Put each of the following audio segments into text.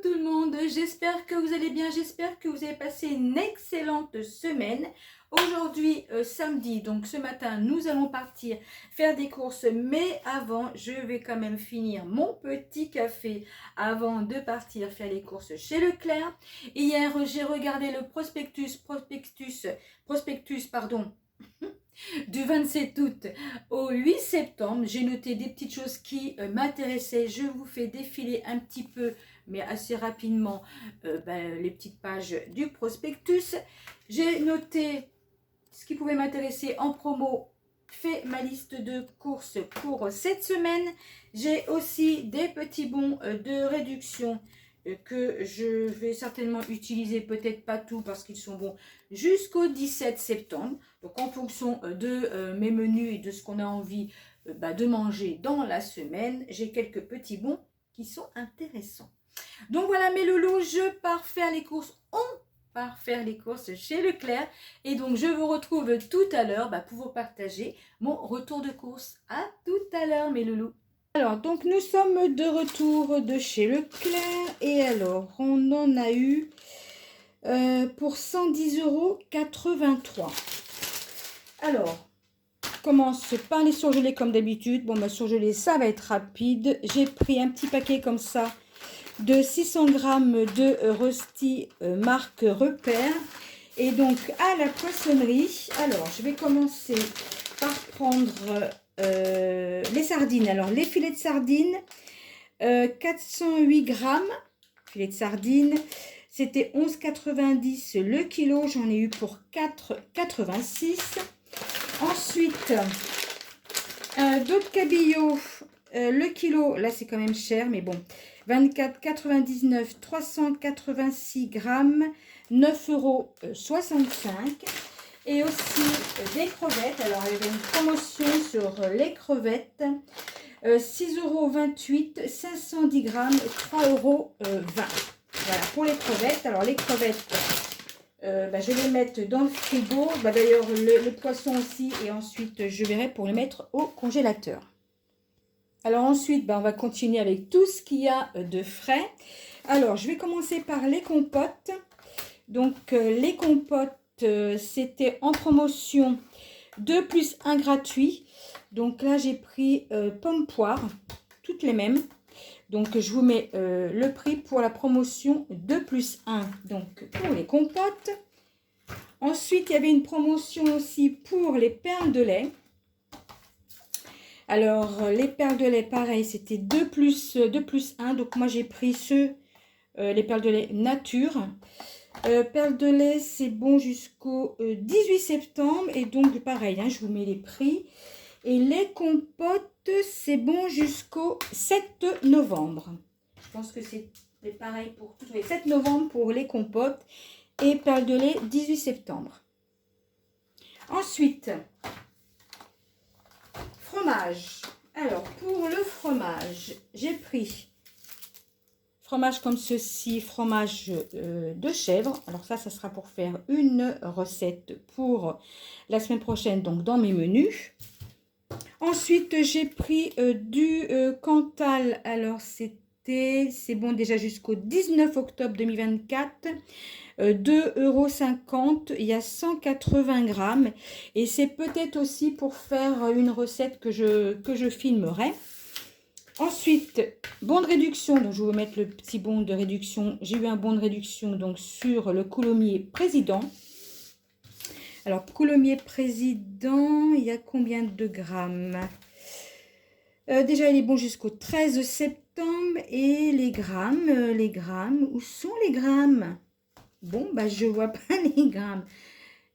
tout le monde, j'espère que vous allez bien, j'espère que vous avez passé une excellente semaine. Aujourd'hui, samedi, donc ce matin, nous allons partir faire des courses, mais avant, je vais quand même finir mon petit café avant de partir faire les courses chez Leclerc. Hier, j'ai regardé le prospectus, pardon, du 27 août au 8 septembre. J'ai noté des petites choses qui m'intéressaient. Je vous fais défiler un petit peu, mais assez rapidement, les petites pages du prospectus. J'ai noté ce qui pouvait m'intéresser en promo, fait ma liste de courses pour cette semaine. J'ai aussi des petits bons de réduction que je vais certainement utiliser, peut-être pas tout parce qu'ils sont bons, jusqu'au 17 septembre. Donc en fonction de mes menus et de ce qu'on a envie de manger dans la semaine, j'ai quelques petits bons qui sont intéressants. Donc voilà mes loulous, je pars faire les courses, part faire les courses chez Leclerc et donc je vous retrouve tout à l'heure pour vous partager mon retour de course. À tout à l'heure mes loulous. Alors donc nous sommes de retour de chez Leclerc et alors on en a eu pour 110,83 €. Alors je commence par les surgelés comme d'habitude. Bon surgelés ça va être rapide. J'ai pris un petit paquet comme ça de 600 g de Rosti marque Repère. Et donc à la poissonnerie, alors je vais commencer par prendre les sardines. Alors les filets de sardines, 408 g, filets de sardines, c'était 11,90 € le kilo, j'en ai eu pour 4,86 €. Ensuite, d'autres cabillaud, le kilo, là c'est quand même cher, mais bon, 24,99 €, 386 g, 9,65 €. Et aussi des crevettes. Alors il y avait une promotion sur les crevettes, 6,28 €, 510 g, 3,20 €. Voilà pour les crevettes. Alors les crevettes, je vais les mettre dans le frigo. D'ailleurs le poisson aussi. Et ensuite je verrai pour les mettre au congélateur. Alors ensuite, on va continuer avec tout ce qu'il y a de frais. Alors, je vais commencer par les compotes. Donc, les compotes, c'était en promotion 2 plus 1 gratuit. Donc là, j'ai pris pommes poire, toutes les mêmes. Donc, je vous mets le prix pour la promotion 2 plus 1. Donc, pour les compotes. Ensuite, il y avait une promotion aussi pour les perles de lait. Alors, les perles de lait, pareil, c'était 2 plus 1. Donc, moi, j'ai pris les perles de lait nature. Perles de lait, c'est bon jusqu'au 18 septembre. Et donc, pareil, je vous mets les prix. Et les compotes, c'est bon jusqu'au 7 novembre. Je pense que c'est pareil pour tous les 7 novembre pour les compotes. Et perles de lait, 18 septembre. Ensuite, fromage. Alors, pour le fromage, j'ai pris fromage comme ceci, fromage de chèvre. Alors ça sera pour faire une recette pour la semaine prochaine, donc dans mes menus. Ensuite, j'ai pris du Cantal. Alors, c'est bon déjà jusqu'au 19 octobre 2024. 2,50 €, il y a 180 grammes et c'est peut-être aussi pour faire une recette que je filmerai. Ensuite, bon de réduction, donc je vais vous mettre le petit bon de réduction. J'ai eu un bon de réduction donc sur le coulommiers président. Alors coulommiers président, il y a combien de grammes? Déjà il est bon jusqu'au 13 septembre. Et les grammes, où sont les grammes? Bon, je vois pas les grammes.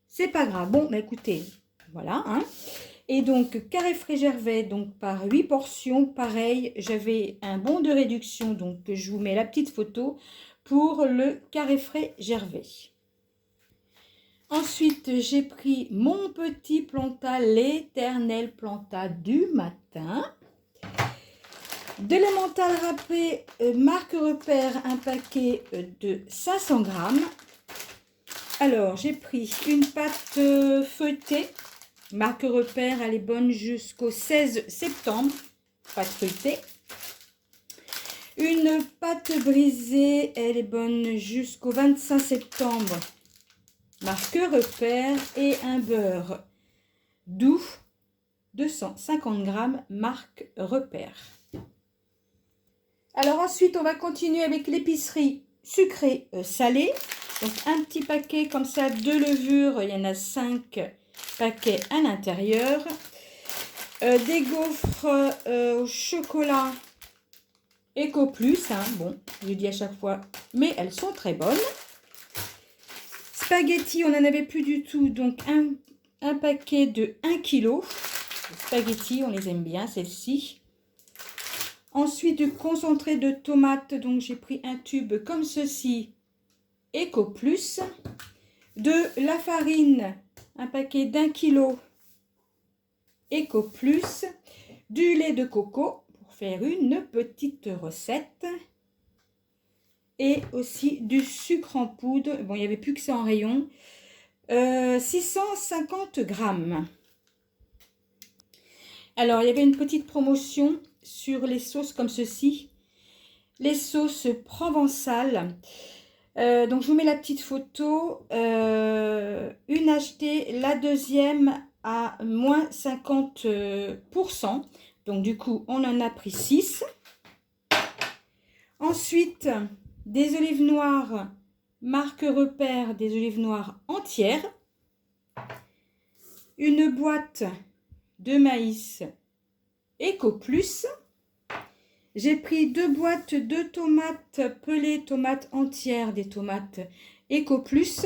C'est pas grave. Bon, écoutez, voilà. Et donc, carré frais Gervais, donc par 8 portions, pareil, j'avais un bon de réduction. Donc, je vous mets la petite photo pour le carré frais Gervais. Ensuite, j'ai pris mon petit Planta, l'éternel Planta du matin. De l'emmental râpé, marque Repère, un paquet de 500 grammes. Alors, j'ai pris une pâte feuilletée, marque Repère, elle est bonne jusqu'au 16 septembre, pâte feuilletée. Une pâte brisée, elle est bonne jusqu'au 25 septembre. Marque Repère. Et un beurre doux, 250 grammes, marque Repère. Alors ensuite, on va continuer avec l'épicerie sucrée salée. Donc un petit paquet comme ça de levure, il y en a 5 paquets à l'intérieur. Des gaufres au chocolat Eco Plus, hein. Bon, je dis à chaque fois, mais elles sont très bonnes. Spaghettis, on n'en avait plus du tout, donc un paquet de 1 kg. Les spaghettis, on les aime bien, celles-ci. Ensuite, du concentré de tomates, donc j'ai pris un tube comme ceci, Eco Plus. De la farine, un paquet d'1 kg, Eco Plus. Du lait de coco pour faire une petite recette. Et aussi du sucre en poudre. Bon, il n'y avait plus que ça en rayon. 650 grammes. Alors, il y avait une petite promotion sur les sauces comme ceci. Les sauces provençales. Donc, je vous mets la petite photo. Une achetée, la deuxième à moins 50%. Donc, du coup, on en a pris 6. Ensuite, des olives noires, marque Repère, des olives noires entières. Une boîte de maïs Eco Plus. J'ai pris 2 boîtes de tomates pelées, tomates entières, des tomates Eco Plus.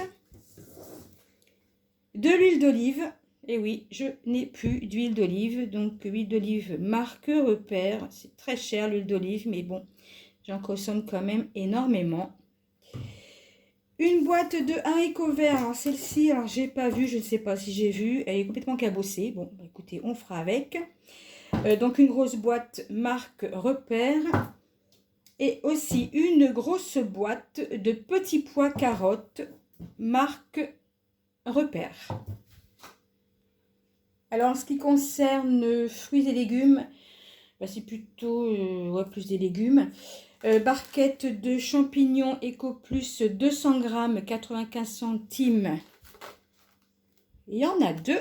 De l'huile d'olive. Et oui, je n'ai plus d'huile d'olive. Donc, huile d'olive marque Repère. C'est très cher l'huile d'olive, mais bon, j'en consomme quand même énormément. Une boîte de haricots verts. Alors, celle-ci, alors j'ai pas vu, je ne sais pas si j'ai vu. Elle est complètement cabossée. Bon, bah, écoutez, on fera avec. Donc, une grosse boîte marque Repère. Et aussi une grosse boîte de petits pois carottes marque Repère. Alors, en ce qui concerne fruits et légumes, bah, c'est plutôt ouais, plus des légumes. Barquette de champignons Eco Plus 200 grammes, 95 centimes. Il y en a 2.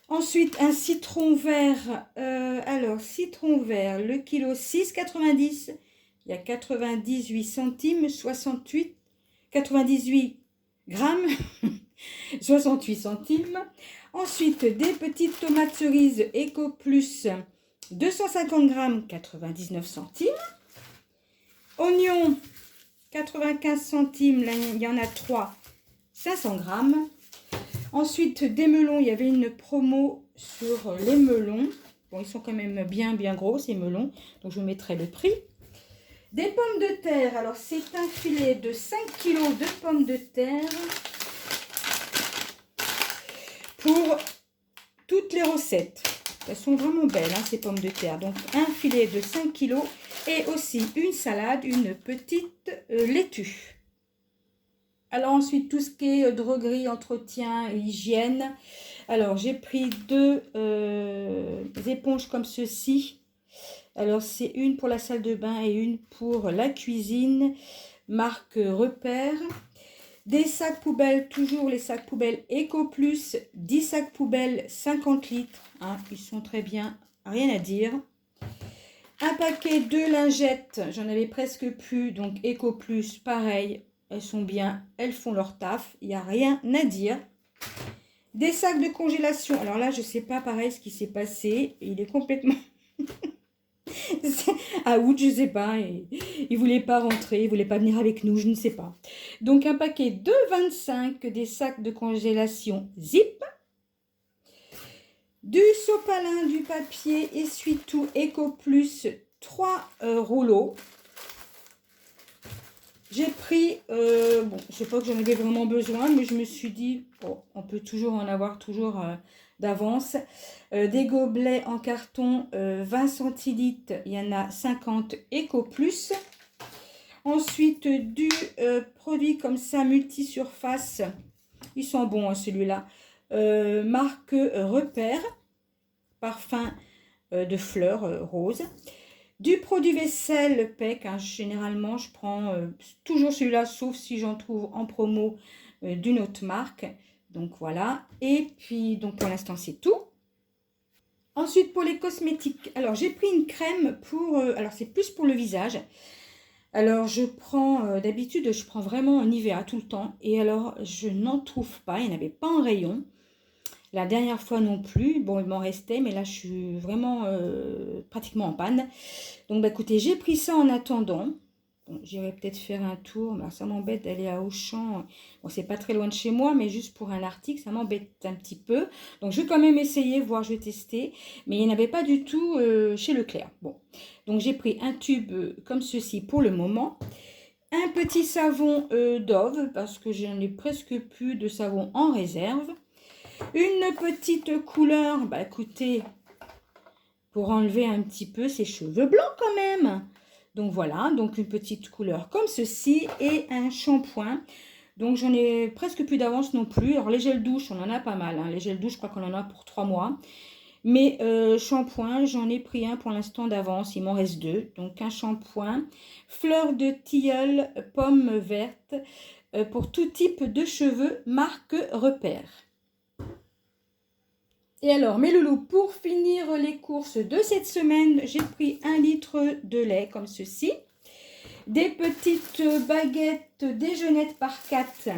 Ensuite, un citron vert. Alors, citron vert, le kilo 6,90. Il y a 98 centimes, 98 grammes, 68 centimes. Ensuite, des petites tomates cerises Eco Plus, 250 grammes, 99 centimes. Oignons, 95 centimes, là, il y en a 3, 500 grammes. Ensuite, des melons, il y avait une promo sur les melons. Bon, ils sont quand même bien gros, ces melons, donc je vous mettrai le prix. Des pommes de terre, alors c'est un filet de 5 kg de pommes de terre pour toutes les recettes. Elles sont vraiment belles, hein, ces pommes de terre. Donc, un filet de 5 kg et aussi une salade, une petite laitue. Alors ensuite, tout ce qui est droguerie, entretien et hygiène. Alors, j'ai pris 2 éponges comme ceci. Alors, c'est une pour la salle de bain et une pour la cuisine. Marque Repère. Des sacs poubelles, toujours les sacs poubelles Eco Plus. 10 sacs poubelles, 50 litres. Hein, ils sont très bien, rien à dire. Un paquet de lingettes, j'en avais presque plus. Donc, Eco Plus, pareil. Elles sont bien, elles font leur taf. Il n'y a rien à dire. Des sacs de congélation. Alors là, je ne sais pas pareil ce qui s'est passé. Il est complètement... à août, je ne sais pas. Il ne voulait pas rentrer, il ne voulait pas venir avec nous, je ne sais pas. Donc, un paquet de 25, des sacs de congélation Zip. Du sopalin, du papier, essuie-tout Eco Plus, 3 rouleaux. J'ai pris, bon, je sais pas que j'en avais vraiment besoin, mais je me suis dit, bon, on peut toujours en avoir toujours d'avance. Des gobelets en carton, 20 centilitres, il y en a 50 Eco Plus. Ensuite, du produit comme ça, multi-surface. Ils sont bons, hein, celui-là. Marque Repère, parfum de fleurs rose. Du produit vaisselle PEC, hein, généralement je prends toujours celui-là, sauf si j'en trouve en promo d'une autre marque. Donc voilà, et puis donc pour l'instant c'est tout. Ensuite pour les cosmétiques, alors j'ai pris une crème pour, alors c'est plus pour le visage. Alors je prends, d'habitude je prends vraiment un Nivea tout le temps, et alors je n'en trouve pas, il n'y en avait pas en rayon. La dernière fois non plus, bon il m'en restait, mais là je suis vraiment pratiquement en panne. Donc bah écoutez, j'ai pris ça en attendant. Bon, j'irai peut-être faire un tour, mais ça m'embête d'aller à Auchan. Bon, c'est pas très loin de chez moi, mais juste pour un article, ça m'embête un petit peu. Donc je vais quand même essayer, voir, je vais tester. Mais il n'y en avait pas du tout chez Leclerc. Bon, donc j'ai pris un tube comme ceci pour le moment. Un petit savon Dove, parce que j'en ai presque plus de savon en réserve. Une petite couleur, bah écoutez, pour enlever un petit peu ses cheveux blancs quand même. Donc voilà, donc une petite couleur comme ceci et un shampoing. Donc j'en ai presque plus d'avance non plus. Alors les gels douche, on en a pas mal, hein. Les gels douche, je crois qu'on en a pour 3 mois. Mais shampoing, j'en ai pris un pour l'instant d'avance, il m'en reste 2. Donc un shampoing, fleur de tilleul, pomme verte, pour tout type de cheveux, marque Repère. Et alors, mes loulous, pour finir les courses de cette semaine, j'ai pris 1 litre de lait comme ceci. Des petites baguettes déjeunettes par 4,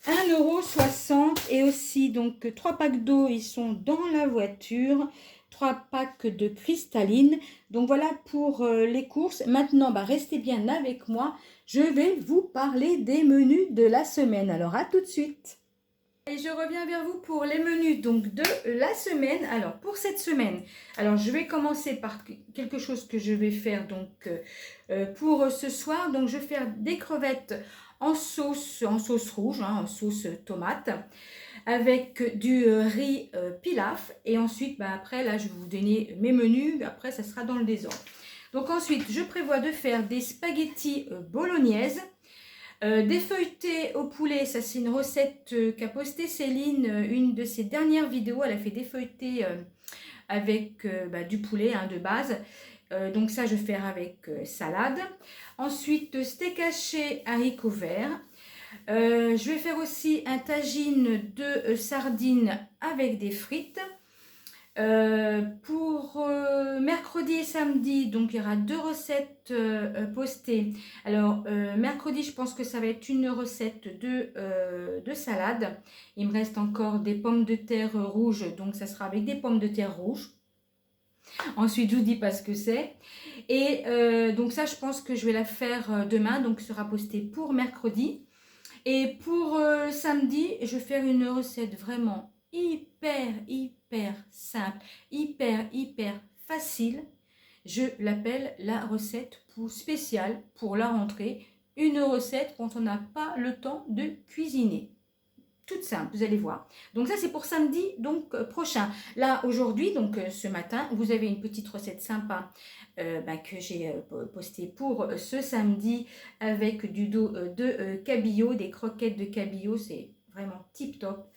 1,60 € et aussi donc 3 packs d'eau, ils sont dans la voiture, 3 packs de cristalline. Donc voilà pour les courses. Maintenant, bah, restez bien avec moi, je vais vous parler des menus de la semaine. Alors à tout de suite. Et je reviens vers vous pour les menus donc de la semaine. Alors pour cette semaine, alors je vais commencer par quelque chose que je vais faire donc pour ce soir. Donc je vais faire des crevettes en sauce rouge, hein, en sauce tomate, avec du riz pilaf. Et ensuite, bah, après là je vais vous donner mes menus. Après ça sera dans le désordre. Donc ensuite, je prévois de faire des spaghettis bolognaises. Des feuilletés au poulet, ça c'est une recette qu'a postée Céline, une de ses dernières vidéos. Elle a fait des feuilletés avec du poulet de base. Donc ça je vais faire avec salade. Ensuite steak haché haricots verts. Je vais faire aussi un tagine de sardines avec des frites. Pour mercredi et samedi, donc il y aura 2 recettes postées. Alors mercredi, je pense que ça va être une recette de salade. Il me reste encore des pommes de terre rouges, donc ça sera avec des pommes de terre rouges. Ensuite, je vous dis pas ce que c'est. Et donc ça, je pense que je vais la faire demain, donc ce sera posté pour mercredi. Et pour samedi, je vais faire une recette vraiment hyper simple, hyper facile. Je l'appelle la recette spéciale pour la rentrée. Une recette quand on n'a pas le temps de cuisiner. Toute simple, vous allez voir. Donc ça c'est pour samedi donc prochain. Là aujourd'hui, donc ce matin, vous avez une petite recette sympa que j'ai postée pour ce samedi avec du dos de cabillaud, des croquettes de cabillaud. C'est vraiment tip top.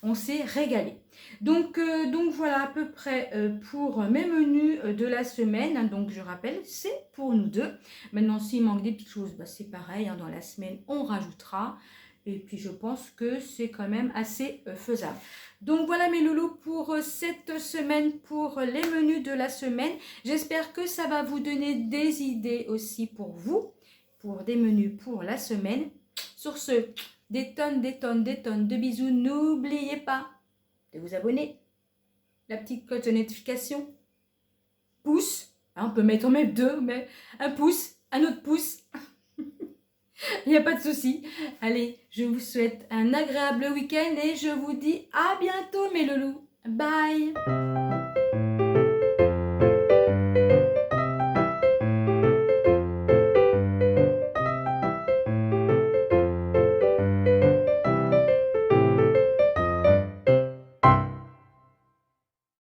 On s'est régalé. Donc voilà à peu près pour mes menus de la semaine. Donc je rappelle, c'est pour nous deux. Maintenant s'il manque des petites choses, bah, c'est pareil, hein, dans la semaine on rajoutera. Et puis je pense que c'est quand même assez faisable. Donc voilà mes loulous pour cette semaine, pour les menus de la semaine. J'espère que ça va vous donner des idées aussi pour vous, pour des menus pour la semaine. Sur ce, des tonnes de bisous. N'oubliez pas de vous abonner, la petite cloche de notification, pouce, hein, on peut mettre en même 2, mais un pouce, un autre pouce. Il n'y a pas de souci. Allez, je vous souhaite un agréable week-end et je vous dis à bientôt mes loulous. Bye!